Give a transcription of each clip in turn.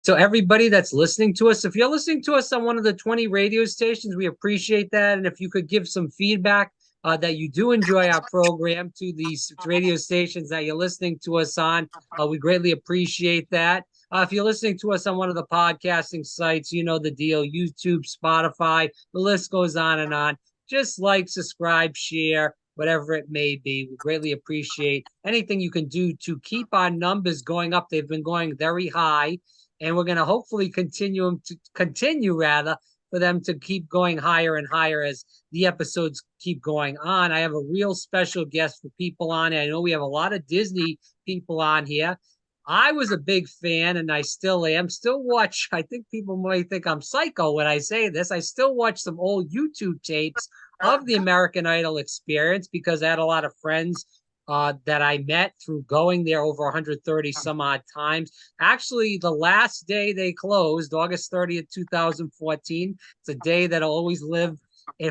So everybody that's listening to us, if you're listening to us on one of the 20 radio stations, we appreciate that. And if you could give some feedback that you do enjoy our program to these radio stations that you're listening to us on, we greatly appreciate that. If you're listening to us on one of the podcasting sites, you know the deal, YouTube, Spotify, the list goes on and on. Just like, subscribe, share, whatever it may be. We greatly appreciate anything you can do to keep our numbers going up. They've been going very high, and we're going to hopefully continue rather for them to keep going higher and higher as the episodes keep going on. I have a real special guest for people on it. I know we have a lot of Disney people on here. I was a big fan, and I still am. Still watch. I think people might think I'm psycho when I say this. I still watch some old YouTube tapes of the American Idol experience because I had a lot of friends that I met through going there over 130 some odd times. Actually, the last day they closed, August 30th, 2014, it's a day that'll always live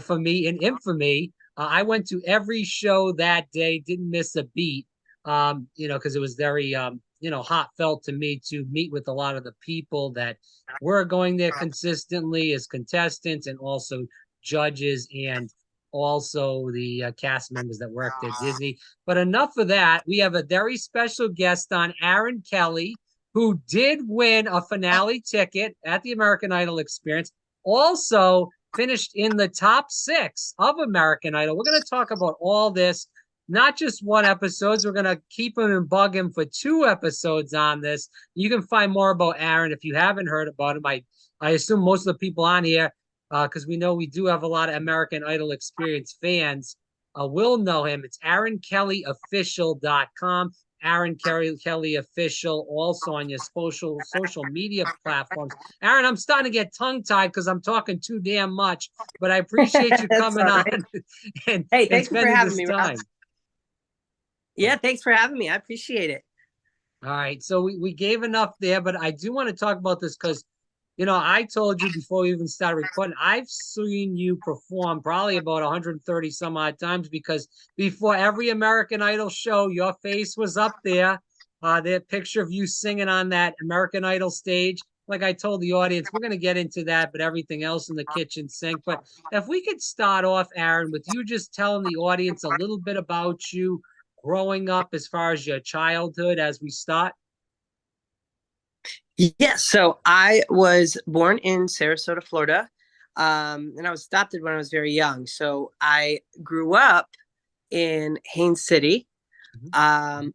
for me in infamy. I went to every show that day, didn't miss a beat, because it was very, heartfelt to me to meet with a lot of the people that were going there consistently as contestants and also judges and also the cast members that worked at Disney. But enough of that. We have a very special guest on, Aaron Kelly, who did win a finale ticket at the American Idol experience. Also finished in the top 6 of American Idol. We're going to talk about all this, not just one episode. We're going to keep him and bug him for 2 episodes on this. You can find more about Aaron if you haven't heard about him. I assume most of the people on here, because we know we do have a lot of American Idol experience fans, will know him. It's AaronKellyOfficial.com. Aaron Kelly Official, also on your social media platforms. Aaron, I'm starting to get tongue-tied because I'm talking too damn much, but I appreciate you coming on and, hey, thanks for having me, time. Yeah, thanks for having me. I appreciate it. All right, so we gave enough there, but I do want to talk about this because I told you before we even started recording, I've seen you perform probably about 130 some odd times because before every American Idol show, your face was up there. That picture of you singing on that American Idol stage. Like I told the audience, we're going to get into that, but everything else in the kitchen sink. But if we could start off, Aaron, with you just telling the audience a little bit about you growing up as far as your childhood as we start. Yeah, so I was born in Sarasota, Florida, and I was adopted when I was very young. So I grew up in Haines City, Florida,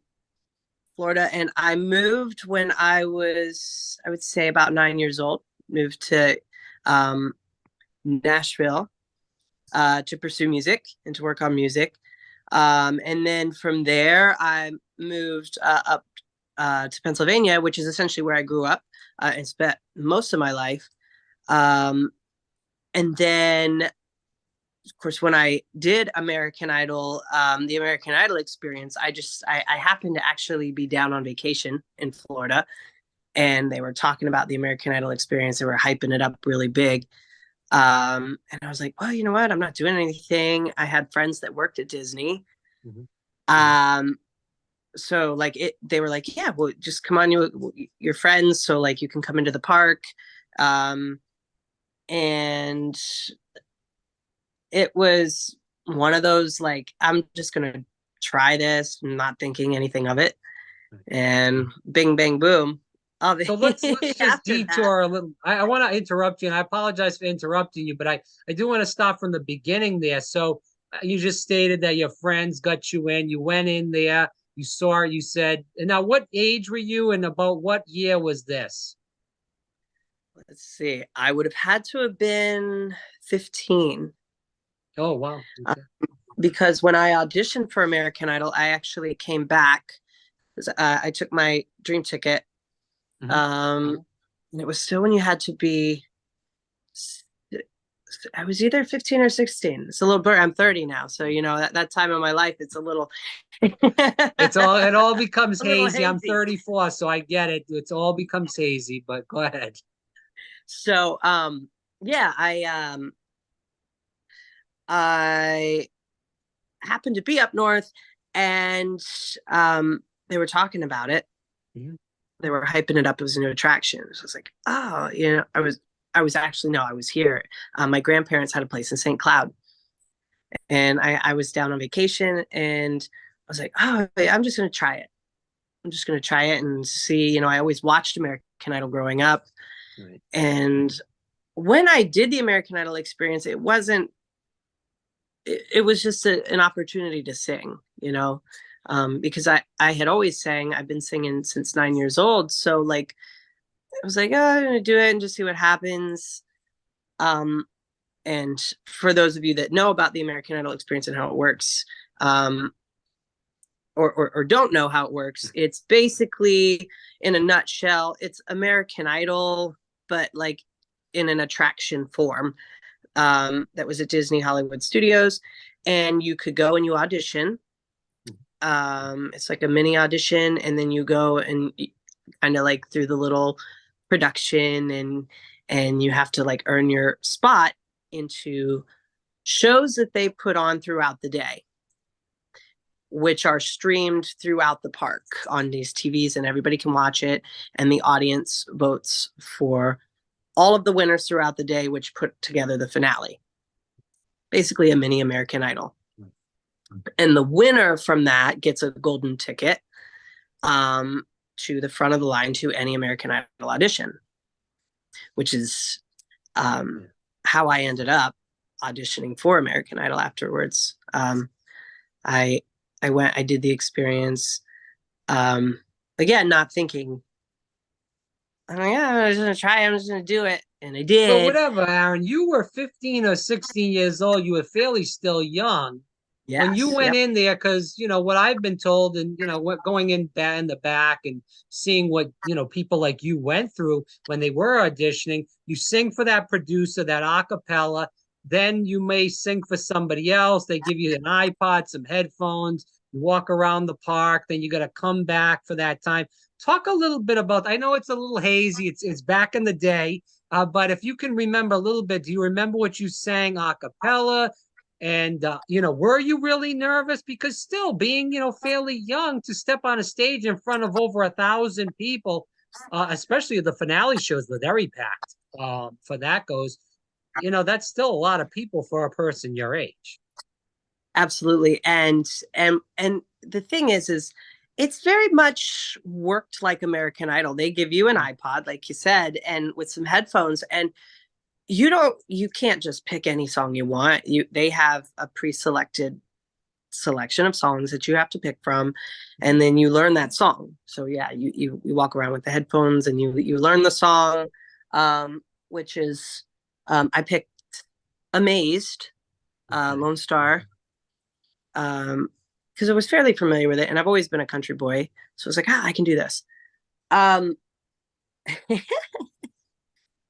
and I moved when I was, I would say, about 9 years old. Moved to Nashville to pursue music and to work on music. And then from there, I moved up to Pennsylvania, which is essentially where I grew up and spent most of my life. And then, of course, when I did American Idol, the American Idol experience, I happened to actually be down on vacation in Florida, and they were talking about the American Idol experience. They were hyping it up really big. And I was like, well, you know what? I'm not doing anything. I had friends that worked at Disney. So like they were like, yeah, well, just come on, your friends. So like you can come into the park. And it was one of those, like, I'm just going to try this, not thinking anything of it. And bing, bang, boom. So let's just detour a little. I want to interrupt you, and I apologize for interrupting you, but I do want to stop from the beginning there. So you just stated that your friends got you in. You went in there. You saw it. You said, and now what age were you, and about what year was this? Let's see. I would have had to have been 15. Oh, wow. Okay. Because when I auditioned for American Idol, I actually came back. I took my dream ticket. And it was still when you had to be, I was either 15 or 16. It's a little blur. I'm 30 now. So, that time of my life, it's a little. it all becomes hazy. I'm 34, so I get it. It's all becomes hazy, but go ahead. So, yeah, I happened to be up north, and they were talking about it. they were hyping it up as a new attraction. So I was like, oh, you know, I was actually, no, I was here. My grandparents had a place in St. Cloud, and I was down on vacation, and I was like, oh, I'm just going to try it. I'm just going to try it and see. You know, I always watched American Idol growing up. Right. And when I did the American Idol experience, it wasn't, it was just an opportunity to sing, you know, because I had always sang. I've been singing since 9 years old. So like, I was like, oh, I'm going to do it and just see what happens. And for those of you that know about the American Idol experience and how it works, or don't know how it works, it's basically, in a nutshell, it's American Idol, but like in an attraction form. That was at Disney Hollywood Studios, and you could go and you audition. It's like a mini audition, and then you go and kind of like through the little production, and you have to like earn your spot into shows that they put on throughout the day, which are streamed throughout the park on these TVs, and everybody can watch it. And the audience votes for all of the winners throughout the day, which put together the finale. Basically a mini American Idol. And the winner from that gets a golden ticket to the front of the line to any American Idol audition, which is how I ended up auditioning for American Idol afterwards. I went, I did the experience, again, not thinking, I'm like, yeah, I'm just gonna try, I'm just gonna do it. And I did. But whatever, Aaron, you were 15 or 16 years old. You were fairly still young. Yes, when you went yep. in there, because, you know, what I've been told, and, you know, what going in the back and seeing what, you know, people like you went through when they were auditioning, you sing for that producer, that a cappella, then you may sing for somebody else. They give you an iPod, some headphones, you walk around the park, then you got to come back for that time. Talk a little bit about, I know it's a little hazy, it's back in the day, but if you can remember a little bit, do you remember what you sang a cappella? And, you know, were you really nervous? Because still being, you know, fairly young to step on a stage in front of over 1,000 people, especially the finale shows were very packed, for that goes, you know, that's still a lot of people for a person your age. Absolutely. And the thing is it's very much worked like American Idol. They give you an iPod, like you said, and with some headphones, and you can't just pick any song you want. They have a pre-selected selection of songs that you have to pick from, and then you learn that song. So yeah, you walk around with the headphones and you learn the song, which is, I picked Amazed, Lone Star, because I was fairly familiar with it, and I've always been a country boy, so I was like, I can do this. I'm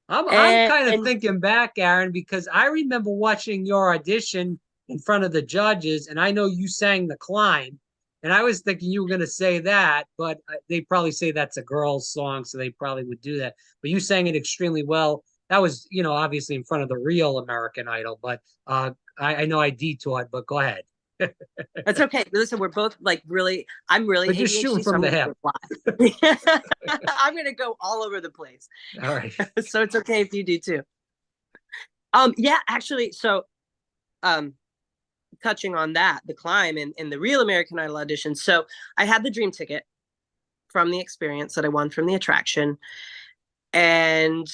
kind of thinking back, Aaron, because I remember watching your audition in front of the judges, and I know you sang The Climb, and I was thinking you were going to say that, but they probably say that's a girl's song, so they probably would do that. But you sang it extremely well. That was, you know, obviously in front of the real American Idol, but I know I detoured, but go ahead. That's okay. Listen, we're both like really, I'm really We're just ADHD, shooting so from the hip. I'm going to go all over the place. All right. So it's okay if you do too. Yeah, actually, so touching on that, The Climb and the real American Idol audition. So I had the dream ticket from the experience that I won from the attraction. And,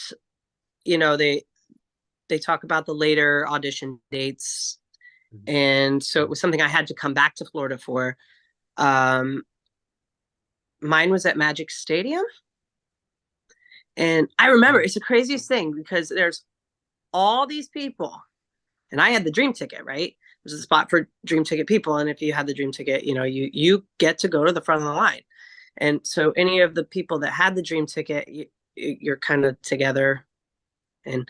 you know, they talk about the later audition dates. And so it was something I had to come back to Florida for. Mine was at Magic Stadium. And I remember, it's the craziest thing because there's all these people, and I had the dream ticket, right? There's a spot for dream ticket people. And if you had the dream ticket, you know, you get to go to the front of the line. And so any of the people that had the dream ticket, you're kind of together. And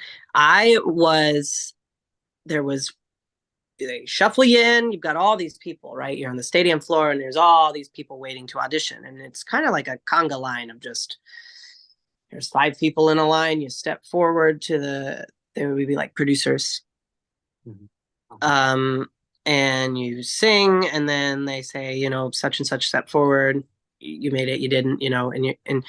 they shuffle you in, you've got all these people, right? You're on the stadium floor and there's all these people waiting to audition. And it's kind of like a conga line of just, there's 5 people in a line, you step forward to there would be like producers. And you sing, and then they say, you know, such and such step forward. you made it, you didn't, and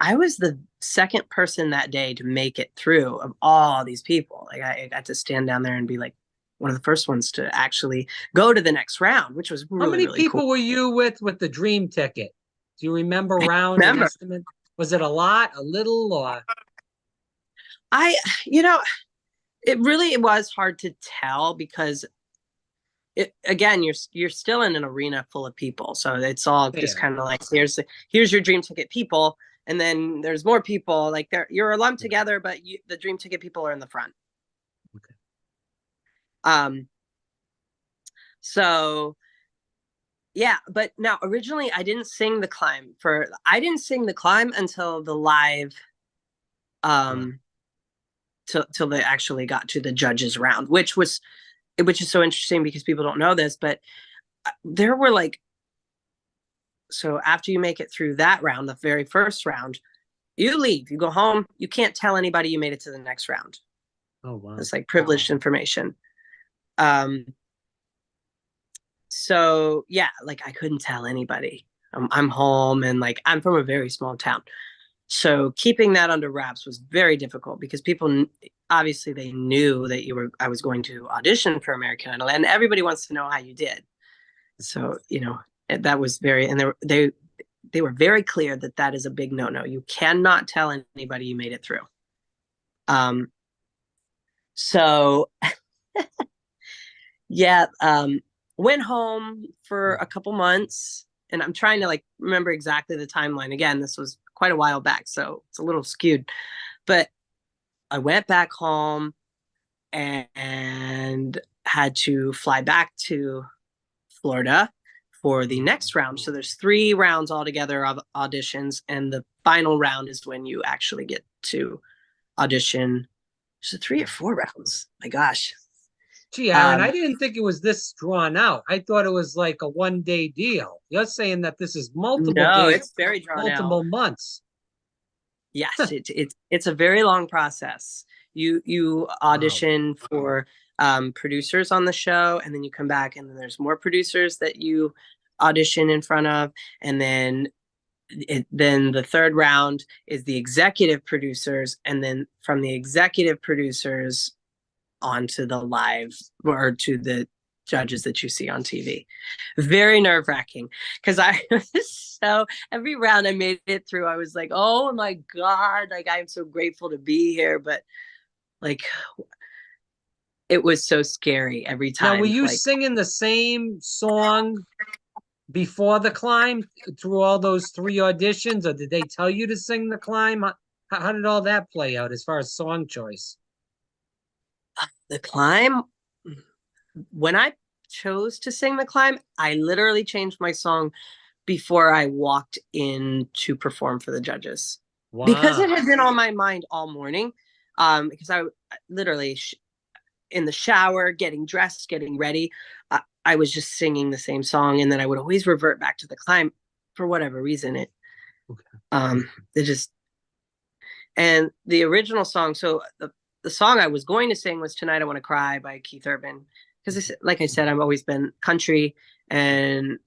I was the second person that day to make it through of all these people. Like I got to stand down there and be like one of the first ones to actually go to the next round, which was How really, many really cool. people were you with the dream ticket? Do you remember round and Remember, estimate? Was it a lot, a little, or? I, you know, it was hard to tell because again, you're still in an arena full of people, so it's all just Fair. kind of like here's your dream ticket people, and then there's more people like you're lumped together, but the dream ticket people are in the front. Okay. So yeah, but now originally I didn't sing the climb until the live, till they actually got to the judges round, which is so interesting because people don't know this, but there were like, so after you make it through that round, the very first round, you leave, you go home, you can't tell anybody you made it to the next round. Oh, wow. It's like privileged information. So yeah, like I couldn't tell anybody. I'm home, and like I'm from a very small town, so keeping that under wraps was very difficult because people obviously they knew that I was going to audition for American Idol, and everybody wants to know how you did. So that was and they were very clear that is a big no-no. You cannot tell anybody you made it through. So yeah, went home for a couple months, and I'm trying to like remember exactly the timeline. Again, this was quite a while back, so it's a little skewed, but I went back home and had to fly back to Florida for the next round. So there's 3 rounds altogether of auditions, and the final round is when you actually get to audition. So 3 or 4 rounds. My gosh. Gee, Aaron, I didn't think it was this drawn out. I thought it was like a one-day deal. You're saying that this is multiple days, it's very drawn multiple out. months. Yes, it's a very long process. You audition for producers on the show, and then you come back, and then there's more producers that you audition in front of, and then the third round is the executive producers, and then from the executive producers onto the live or to the judges that you see on TV. Very nerve-wracking because I was every round I made it through, I was like, oh my God, like I'm so grateful to be here. But like it was so scary every time. Now, were you singing the same song before the climb through all those 3 auditions, or did they tell you to sing the climb? How did all that play out as far as song choice? The climb, when I chose to sing the climb, I literally changed my song before I walked in to perform for the judges. Wow. Because it had been on my mind all morning. Because I literally in the shower, getting dressed, getting ready, I was just singing the same song, and then I would always revert back to the climb for whatever reason. It just, and the original song. So the song I was going to sing was "Tonight I Want to Cry" by Keith Urban, because like I said, I've always been country, and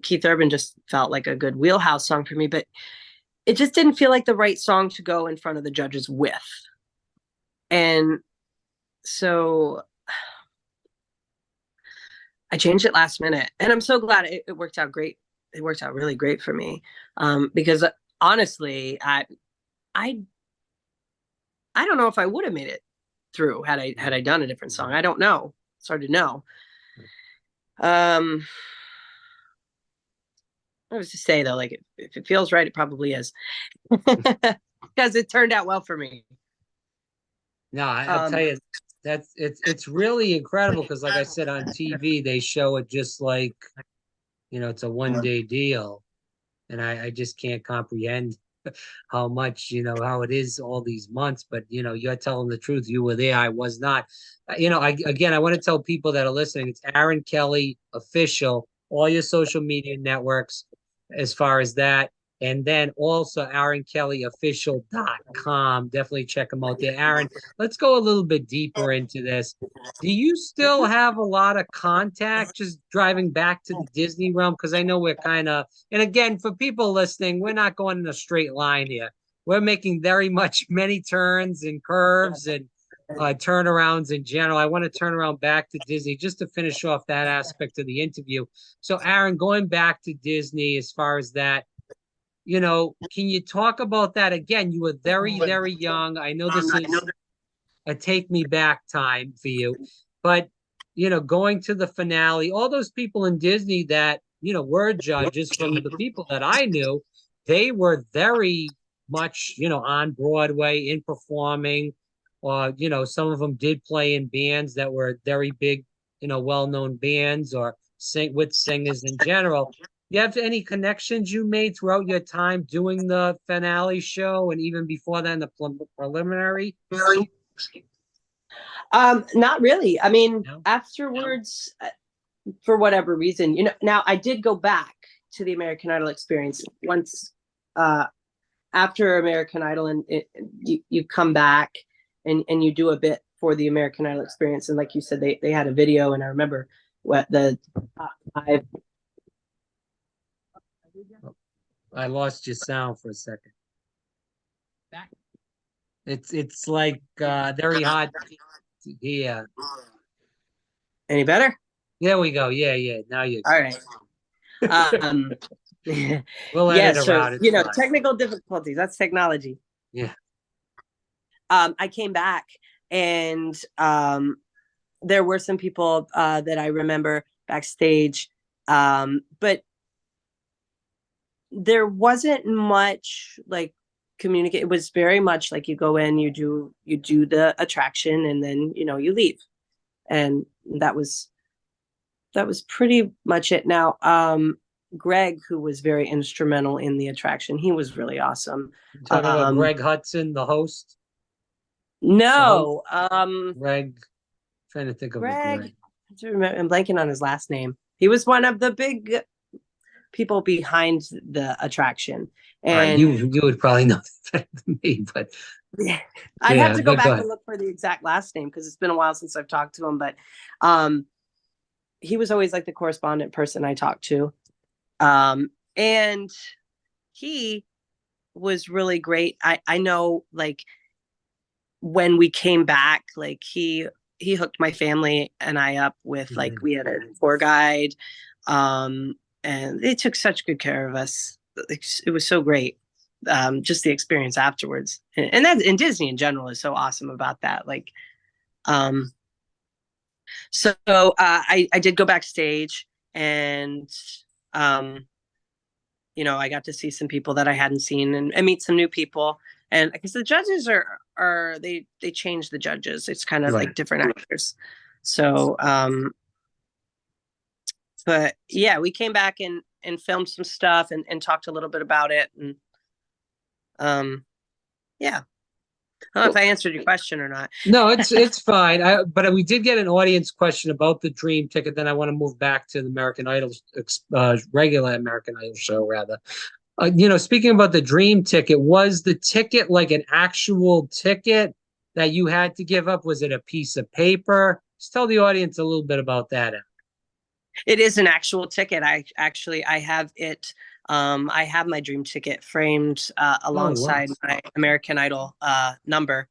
Keith Urban just felt like a good wheelhouse song for me, but it just didn't feel like the right song to go in front of the judges with. And so I changed it last minute, and I'm so glad it worked out great. It worked out really great for me, because honestly, I don't know if I would have made it through had I done a different song. I don't know. It's hard to know. I was to say though, like if it feels right, it probably is, because it turned out well for me. No, I'll tell you, it's really incredible because, like I said, on TV they show it just like, it's a one-day deal, and I just can't comprehend how much, how it is all these months. But you're telling the truth. You were there. I was not. I want to tell people that are listening, it's Aaron Kelly Official, all your social media networks as far as that. And then also AaronKellyOfficial.com. Definitely check him out there. Aaron, let's go a little bit deeper into this. Do you still have a lot of contact just driving back to the Disney realm? Because I know we're kind of, and again, for people listening, we're not going in a straight line here. We're making very much many turns and curves and turnarounds in general. I want to turn around back to Disney just to finish off that aspect of the interview. So, Aaron, going back to Disney as far as that, can you talk about that again? You were very, very young. I know this is a take me back time for you, but going to the finale, all those people in Disney that were judges, from the people that I knew, they were very much on Broadway in performing, or some of them did play in bands that were very big, well-known bands, or sing with singers in general. You have any connections you made throughout your time doing the finale show, and even before then, the preliminary? Not really. I mean, No? afterwards, for whatever reason, now I did go back to the American Idol experience once, after American Idol, and you come back and you do a bit for the American Idol experience. And like you said, they had a video, and I remember what the top 5. I lost your sound for a second. It's like very hard to hear. Any better? There we go. Yeah. Now you. All right. We'll Yeah, edit so around it. technical difficulties. That's technology. Yeah. I came back, and there were some people that I remember backstage, but there wasn't much like communicate. It was very much like you go in, you do the attraction, and then you leave, and that was pretty much it. Now, Greg, who was very instrumental in the attraction, he was really awesome. You're talking about Greg Hudson, the host? No, Greg. Trying to think of Greg. I'm blanking on his last name. He was one of the big people behind the attraction. And you would probably know that better than me, but I'd have to go back and look for the exact last name, because it's been a while since I've talked to him. But he was always like the correspondent person I talked to. And he was really great. I know, like, when we came back, like he hooked my family and I up with, like, we had a tour guide, and they took such good care of us. It was so great. Just the experience afterwards, and that, in Disney in general, is so awesome about that. Like, so I did go backstage, and I got to see some people that I hadn't seen, and meet some new people. And because the judges are they changed the judges. It's kind of like different actors. So, but yeah, we came back and filmed some stuff and talked a little bit about it. And yeah. I don't know if I answered your question or not. No, it's fine. But we did get an audience question about the Dream ticket. Then I want to move back to the American Idol, regular American Idol show, rather. Speaking about the Dream ticket, was the ticket like an actual ticket that you had to give up? Was it a piece of paper? Just tell the audience a little bit about that. It is an actual ticket. I have it. I have my Dream ticket framed alongside my American Idol number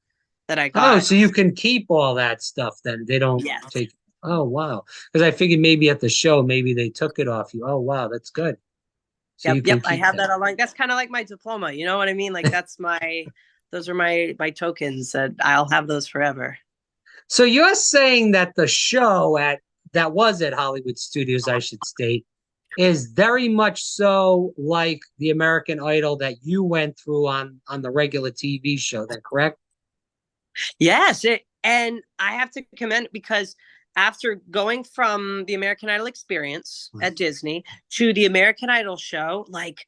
that I got. Oh, so you can keep all that stuff then. They don't take. Oh, wow. Because I figured maybe at the show, maybe they took it off you. Oh, wow. That's good. So yep. I have that online. That's kind of like my diploma. You know what I mean? Like, that's those are my tokens that I'll have those forever. So you're saying that the show that was at Hollywood Studios, I should state, is very much so like the American Idol that you went through on the regular TV show, then, correct? Yes, and I have to commend it, because after going from the American Idol experience at Disney to the American Idol show, like,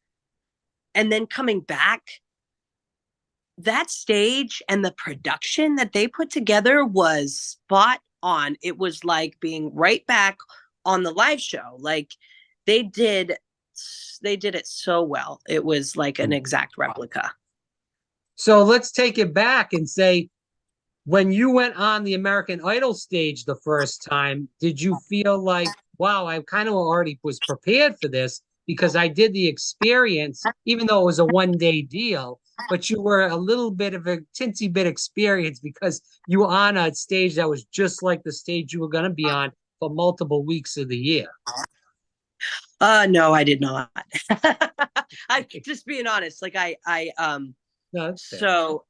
and then coming back, that stage and the production that they put together was spot on. It was like being right back on the live show. Like, they did it so well. It was like an exact replica. So let's take it back and say, when you went on the American Idol stage the first time, did you feel like, wow, I kind of already was prepared for this because I did the experience, even though it was a 1 day deal, but you were a little bit of a tinsy bit experience because you were on a stage that was just like the stage you were going to be on for multiple weeks of the year? No, I did not. I'm just being honest. Like No, so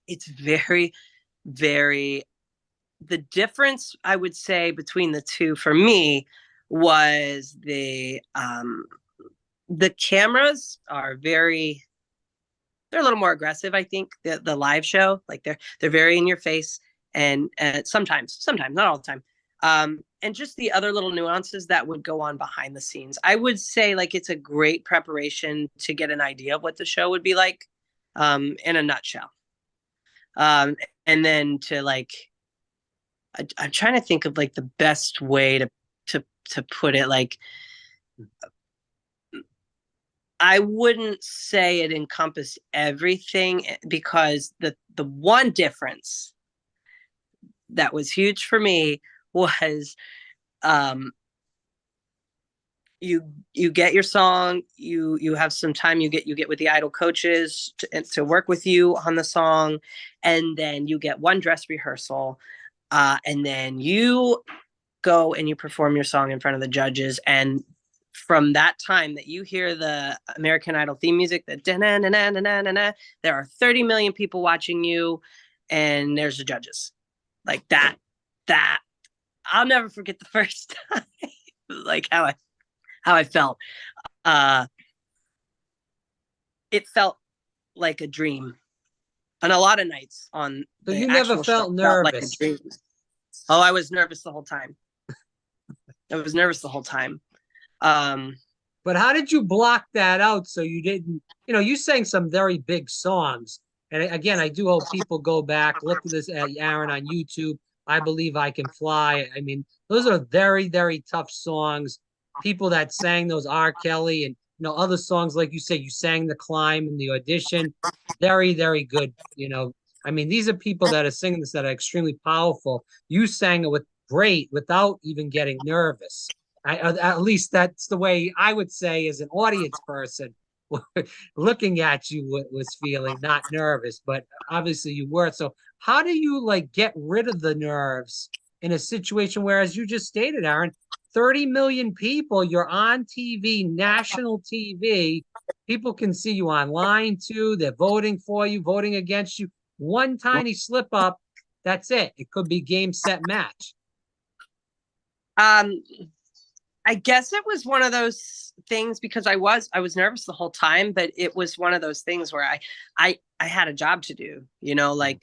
it's very, very, the difference I would say between the two for me was the cameras are very, they're a little more aggressive. I think the live show, like they're very in your face, and sometimes, not all the time. And just the other little nuances that would go on behind the scenes. I would say like it's a great preparation to get an idea of what the show would be like, in a nutshell. And then to like, I'm trying to think of like the best way to put it. Like, I wouldn't say it encompassed everything, because the one difference that was huge for me was, you get your song, you have some time, you get with the Idol coaches to work with you on the song, and then you get one dress rehearsal, and then you go and you perform your song in front of the judges. And from that time that you hear the American Idol theme music, the there are 30 million people watching you, and there's the judges. Like that I'll never forget the first time, like how I felt. It felt like a dream. And a lot of nights on so the you never actual felt show nervous? like a dream. Oh, I was nervous the whole time. I was nervous the whole time. But how did you block that out so you didn't, you sang some very big songs. And again, I do hope people go back, look at this at Aaron on YouTube. I Believe I Can Fly. I mean, those are very, very tough songs. People that sang those, R. Kelly, and other songs, like you said, you sang The Climb in the Audition. Very, very good. I mean, these are people that are singing this that are extremely powerful. You sang it with great without even getting nervous. At least that's the way I would say as an audience person looking at you was feeling, not nervous, but obviously you were. So how do you like get rid of the nerves in a situation where, as you just stated, Aaron, 30 million people, you're on TV, national TV, people can see you online too, they're voting for you, voting against you. One tiny slip up, that's it. It could be game, set, match. I guess it was one of those things, because I was nervous the whole time, but it was one of those things where I had a job to do, like,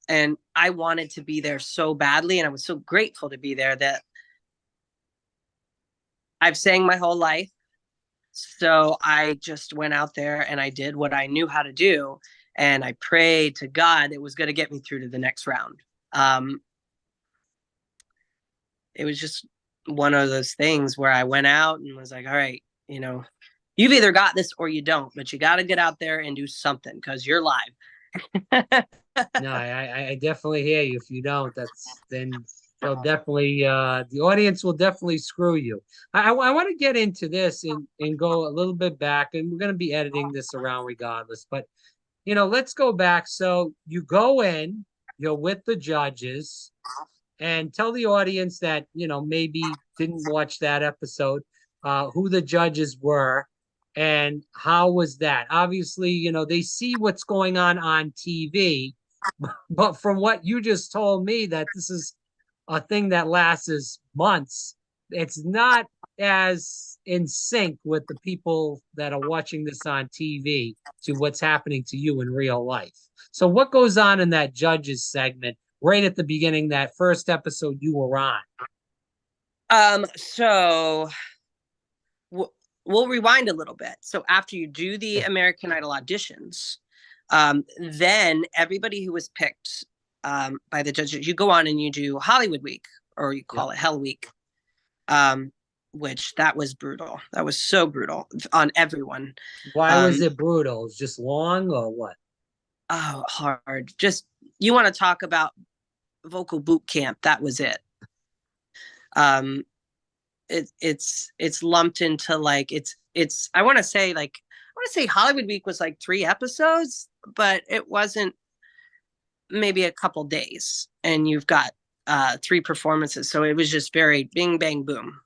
and I wanted to be there so badly. And I was so grateful to be there that I've sang my whole life. So I just went out there and I did what I knew how to do. And I prayed to God it was going to get me through to the next round. It was just one of those things where I went out and was like, all right, you've either got this or you don't, but you got to get out there and do something because you're live. No, I definitely hear you. If you don't, then they'll definitely, the audience will definitely screw you. I want to get into this and go a little bit back, and we're going to be editing this around regardless, but let's go back. So you go in, you're with the judges, and tell the audience that, maybe didn't watch that episode, who the judges were and how was that? Obviously, they see what's going on TV, but from what you just told me, that this is a thing that lasts months, it's not as in sync with the people that are watching this on TV to what's happening to you in real life. So what goes on in that judges segment right at the beginning, that first episode you were on? So we'll rewind a little bit. So after you do the American Idol auditions, then everybody who was picked by the judges, you go on and you do Hollywood Week, or you call it Hell Week. which that was brutal. That was so brutal on everyone. Why was it brutal? It's just long or what? Oh, hard. Just, you want to talk about vocal boot camp. That was it. It's lumped into like, I want to say Hollywood Week was like 3 episodes, but it wasn't, maybe a couple days, and you've got 3 performances. So it was just very bing, bang, boom.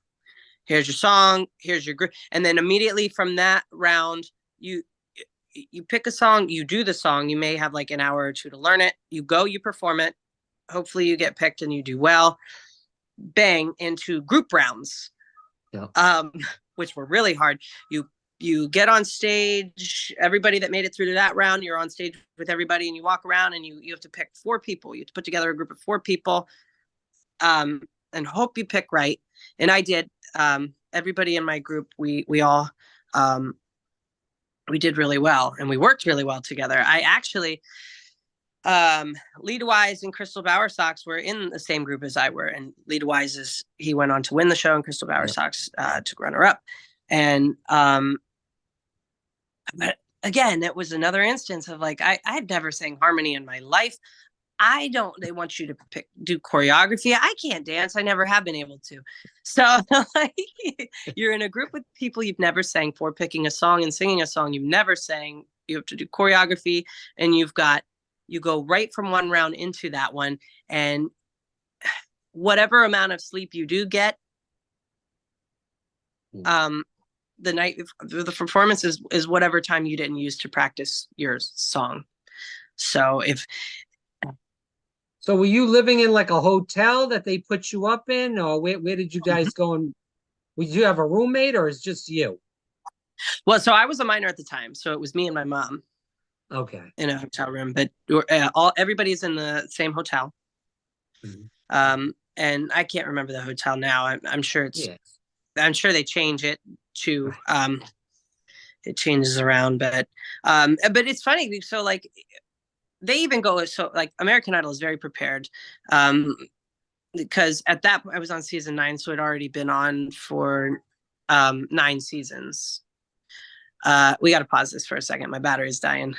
Here's your song, here's your group. And then immediately from that round, you pick a song, you do the song. You may have like an hour or 2 to learn it. You go, you perform it. Hopefully you get picked and you do well. Bang, into group rounds, which were really hard. You get on stage. Everybody that made it through to that round, you're on stage with everybody, and you walk around, and you have to pick 4 people. You have to put together a group of 4 people, and hope you pick right. And I did. Everybody in my group, we all we did really well, and we worked really well together. I actually, Lita Wise and Crystal Bowersox were in the same group as I were, and Lita Wise he went on to win the show, and Crystal Bowersox took runner up. And but again, it was another instance of like, I had never sang harmony in my life. They want you to do choreography. I can't dance. I never have been able to. So like, you're in a group with people you've never sang for, picking a song and singing a song you've never sang. You have to do choreography, and you go right from one round into that one. And whatever amount of sleep you do get, the night the performance is whatever time you didn't use to practice your song. So were you living in like a hotel that they put you up in, or where did you guys go? And would you have a roommate, or is just you? Well, so I was a minor at the time, so it was me and my mom. Okay. In a hotel room, but everybody's in the same hotel. And I can't remember the hotel now. I'm sure I'm sure they change it to it changes around, but it's funny. So like, they even go, so like American Idol is very prepared, because at that point I was on season 9, so it had already been on for 9 seasons. We got to pause this for a second. My battery's dying.